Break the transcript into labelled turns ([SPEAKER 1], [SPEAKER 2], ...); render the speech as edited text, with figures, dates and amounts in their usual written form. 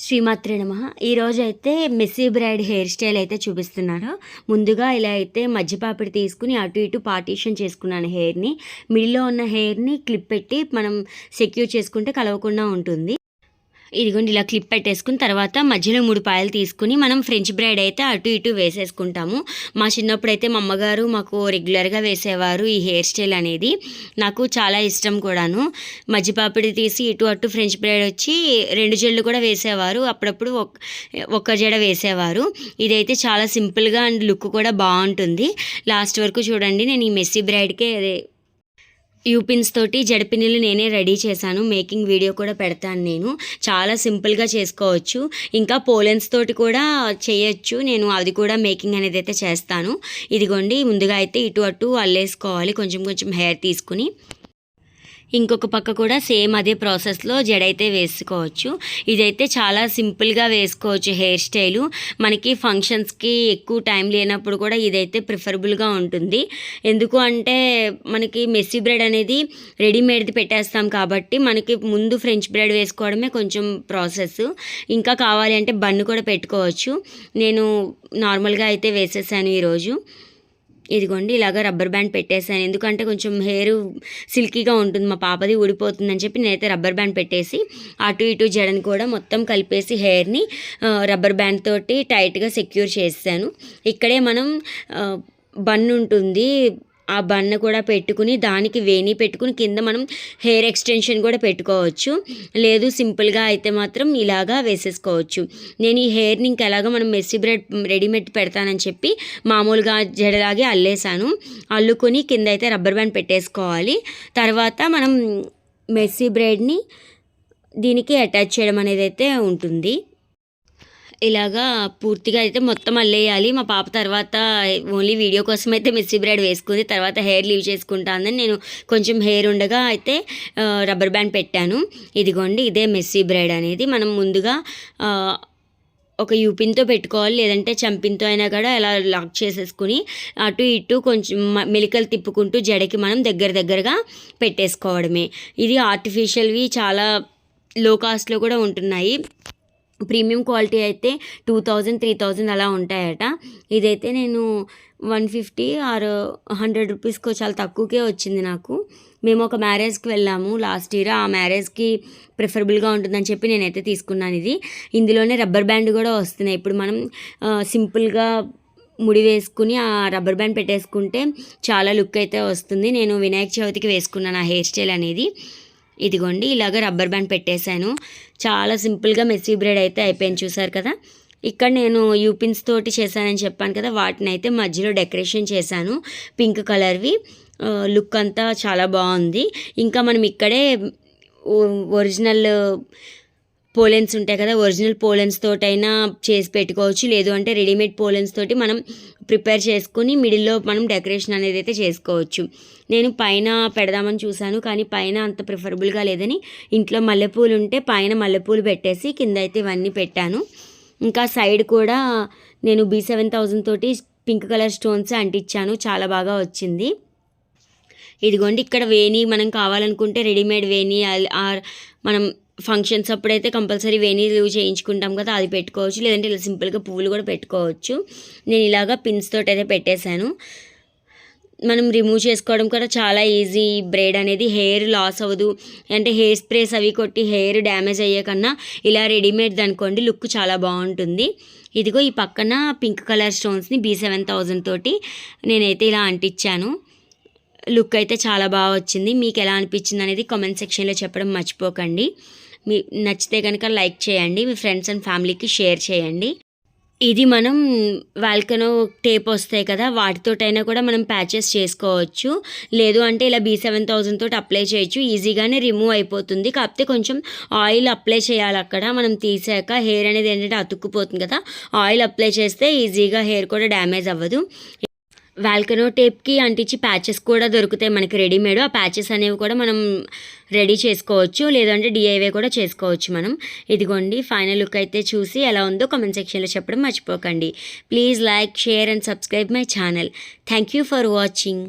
[SPEAKER 1] శ్రీమాత్రే నమః. ఈరోజైతే మెస్సీ బ్రైడ్ హెయిర్ స్టైల్ అయితే చూపిస్తున్నాను. ముందుగా ఇలా అయితే మధ్య పాపిడి తీసుకుని అటు ఇటు పార్టీషన్ చేసుకున్నాను హెయిర్‌ని. మిడిల్‌లో ఉన్న హెయిర్‌ని క్లిప్ పెట్టి మనం సెక్యూర్ చేసుకుంటే కలవకుండా ఉంటుంది. ఇదిగోండి ఇలా క్లిప్ పెట్టేసుకుని తర్వాత మధ్యలో 3 పాయలు తీసుకుని మనం ఫ్రెంచ్ బ్రైడ్ అయితే అటు ఇటు వేసేసుకుంటాము. మా చిన్నప్పుడైతే మా అమ్మగారు మాకు రెగ్యులర్గా వేసేవారు ఈ హెయిర్ స్టైల్ అనేది. నాకు చాలా ఇష్టం కూడాను. మధ్య పాపిడి తీసి ఇటు అటు ఫ్రెంచ్ బ్రైడ్ వచ్చి 2 జడలు కూడా వేసేవారు. అప్పుడప్పుడు ఒక్క జడ వేసేవారు. ఇదైతే చాలా సింపుల్గా అండ్ లుక్ కూడా బాగుంటుంది. లాస్ట్ వరకు చూడండి. నేను ఈ మెస్సీ బ్రైడ్కే యూపిన్స్ తోటి జడపిన్నులు నేనే రెడీ చేశాను. మేకింగ్ వీడియో కూడా పెడతాను నేను. చాలా సింపుల్గా చేసుకోవచ్చు. ఇంకా పోలెన్స్ తోటి కూడా చేయొచ్చు. నేను అది కూడా మేకింగ్ అనేది అయితే చేస్తాను. ఇదిగోండి ముందుగా అయితే ఇటు అటు అల్లేసుకోవాలి కొంచెం కొంచెం హెయిర్ తీసుకుని. ఇంకొక పక్క కూడా సేమ్ అదే ప్రాసెస్లో జడైతే వేసుకోవచ్చు. ఇదైతే చాలా సింపుల్గా వేసుకోవచ్చు హెయిర్ స్టైలు. మనకి ఫంక్షన్స్కి ఎక్కువ టైం లేనప్పుడు కూడా ఇదైతే ప్రిఫరబుల్గా ఉంటుంది. ఎందుకు అంటే మనకి మెస్సీ బ్రైడ్ అనేది రెడీమేడ్ది పెట్టేస్తాం కాబట్టి మనకి ముందు ఫ్రెంచ్ బ్రైడ్ వేసుకోవడమే కొంచెం ప్రాసెస్. ఇంకా కావాలి అంటే బన్ను కూడా పెట్టుకోవచ్చు. నేను నార్మల్గా అయితే వేసేసాను ఈరోజు. ఇదిగోండి ఇలాగ రబ్బర్ బ్యాండ్ పెట్టేసాను. ఎందుకంటే కొంచెం హెయిర్ సిల్కీగా ఉంటుంది. మా పాపది ఊడిపోతుందని చెప్పి నేనైతే రబ్బర్ బ్యాండ్ పెట్టేసి అటు ఇటు జడని కూడా మొత్తం కలిపేసి హెయిర్ని రబ్బర్ బ్యాండ్ తోటి టైట్గా సెక్యూర్ చేసాను. ఇక్కడే మనం బన్ ఉంటుంది. ఆ బన్న కూడా పెట్టుకుని దానికి వేణి పెట్టుకుని కింద మనం హెయిర్ ఎక్స్టెన్షన్ కూడా పెట్టుకోవచ్చు. లేదు సింపుల్గా అయితే మాత్రం ఇలాగా వేసేసుకోవచ్చు. నేను ఈ హెయిర్ని ఇంకెలాగా మనం మెస్సీ బ్రైడ్ రెడీమేడ్ పెడతానని చెప్పి మామూలుగా జడలాగే అల్లేసాను. అల్లుకొని కింద అయితే రబ్బర్ బ్యాండ్ పెట్టేసుకోవాలి. తర్వాత మనం మెస్సీ బ్రైడ్ని దీనికి అటాచ్ చేయడం అనేది అయితే ఉంటుంది. ఇలాగా పూర్తిగా అయితే మొత్తం అల్లేయాలి. మా పాప తర్వాత ఓన్లీ వీడియో కోసం అయితే మెస్సీ బ్రైడ్ వేసుకుంది. తర్వాత హెయిర్ లీవ్ చేసుకుంటానని నేను కొంచెం హెయిర్ ఉండగా అయితే రబ్బర్ బ్యాండ్ పెట్టాను. ఇదిగోండి ఇదే మెస్సీ బ్రైడ్ అనేది. మనం ముందుగా ఒక యూపిన్తో పెట్టుకోవాలి, లేదంటే చంపిన్తో అయినా కూడా ఇలా లాక్ చేసేసుకుని అటు ఇటు కొంచెం మెలికలు తిప్పుకుంటూ జడకి మనం దగ్గరగా పెట్టేసుకోవడమే. ఇది ఆర్టిఫిషియల్వి చాలా లో కాస్ట్లో కూడా ఉంటున్నాయి. ప్రీమియం క్వాలిటీ అయితే 2000 3000 అలా ఉంటాయట. ఇదైతే నేను 150 ఆర్ 100 రూపీస్కో చాలా తక్కువకే వచ్చింది నాకు. మేము ఒక మ్యారేజ్కి వెళ్ళాము లాస్ట్ ఇయర్. ఆ మ్యారేజ్కి ప్రిఫరబుల్గా ఉంటుందని చెప్పి నేనైతే తీసుకున్నాను ఇది. ఇందులోనే రబ్బర్ బ్యాండ్ కూడా వస్తున్నాయి. ఇప్పుడు మనం సింపుల్గా ముడి వేసుకుని ఆ రబ్బర్ బ్యాండ్ పెట్టేసుకుంటే చాలా లుక్ అయితే వస్తుంది. నేను వినాయక చవితికి వేసుకున్నాను ఆ హెయిర్ స్టైల్ అనేది. ఇదిగోండి ఇలాగ రబ్బర్ బ్యాండ్ పెట్టేశాను. చాలా సింపుల్గా మెస్సీ బ్రైడ్ అయితే అయిపోయింది. చూసారు కదా. ఇక్కడ నేను యూపిన్స్ తోటి చేశానని చెప్పాను కదా, వాటిని అయితే మధ్యలో డెకరేషన్ చేశాను పింక్ కలర్వి. లుక్ అంతా చాలా బాగుంది. ఇంకా మనం ఇక్కడే ఒరిజినల్ పోలెన్స్ ఉంటాయి కదా, ఒరిజినల్ పోలెన్స్ తోటైనా చేసి పెట్టుకోవచ్చు. లేదు అంటే రెడీమేడ్ పోలెన్స్ తోటి మనం ప్రిపేర్ చేసుకుని మిడిల్లో మనం డెకరేషన్ అనేది అయితే చేసుకోవచ్చు. నేను పైన పెడదామని చూశాను, కానీ పైన అంత ప్రిఫరబుల్గా లేదని ఇంట్లో మల్లెపూలు ఉంటే పైన మల్లెపూలు పెట్టేసి కింద అయితే ఇవన్నీ పెట్టాను. ఇంకా సైడ్ కూడా నేను B7000 తోటి పింక్ కలర్ స్టోన్స్ అంటించాను. చాలా బాగా వచ్చింది. ఇదిగోండి ఇక్కడ వేణి మనం కావాలనుకుంటే రెడీమేడ్ వేణి ఆర్ మనం ఫంక్షన్స్ అప్పుడైతే కంపల్సరీ వేణి లీవ్ చేయించుకుంటాం కదా, అది పెట్టుకోవచ్చు. లేదంటే ఇలా సింపుల్గా పువ్వులు కూడా పెట్టుకోవచ్చు. నేను ఇలాగా పిన్స్ తోటి అయితే పెట్టేశాను. మనం రిమూవ్ చేసుకోవడం కూడా చాలా ఈజీ. బ్రైడ్ అనేది హెయిర్ లాస్ అవ్వదు. అంటే హెయిర్ స్ప్రేస్ అవి కొట్టి హెయిర్ డ్యామేజ్ అయ్యే కన్నా ఇలా రెడీమేడ్ అనుకోండి లుక్ చాలా బాగుంటుంది. ఇదిగో ఈ పక్కన పింక్ కలర్ స్టోన్స్ని B7000 తోటి నేనైతే ఇలా అంటించాను. లుక్ అయితే చాలా బాగా వచ్చింది. మీకు ఎలా అనిపించింది అనేది కామెంట్ సెక్షన్లో చెప్పడం మర్చిపోకండి. మీ నచ్చితే కనుక లైక్ చేయండి. మీ ఫ్రెండ్స్ అండ్ ఫ్యామిలీకి షేర్ చేయండి. ఇది మనం వాల్కనో టేప్ వస్తాయి కదా, వాటితోటైనా కూడా మనం ప్యాచెస్ చేసుకోవచ్చు. లేదు అంటే ఇలా B7000 తోటి అప్లై చేయొచ్చు. ఈజీగానే రిమూవ్ అయిపోతుంది. కాకపోతే కొంచెం ఆయిల్ అప్లై చేయాలి అక్కడ. మనం తీసాక హెయిర్ అనేది ఏంటంటే అతుక్కుపోతుంది కదా, ఆయిల్ అప్లై చేస్తే ఈజీగా హెయిర్ కూడా డ్యామేజ్ అవ్వదు. వాల్కనో టేప్కి అంటించి ప్యాచెస్ కూడా దొరుకుతాయి మనకి రెడీమేడ్. ఆ ప్యాచెస్ అనేవి కూడా మనం రెడీ చేసుకోవచ్చు. లేదంటే DIY కూడా చేసుకోవచ్చు మనం. ఇదిగోండి ఫైనల్ లుక్ అయితే చూసి ఎలా ఉందో కామెంట్ సెక్షన్లో చెప్పడం మర్చిపోకండి. Please like, share and subscribe my channel. Thank you for watching.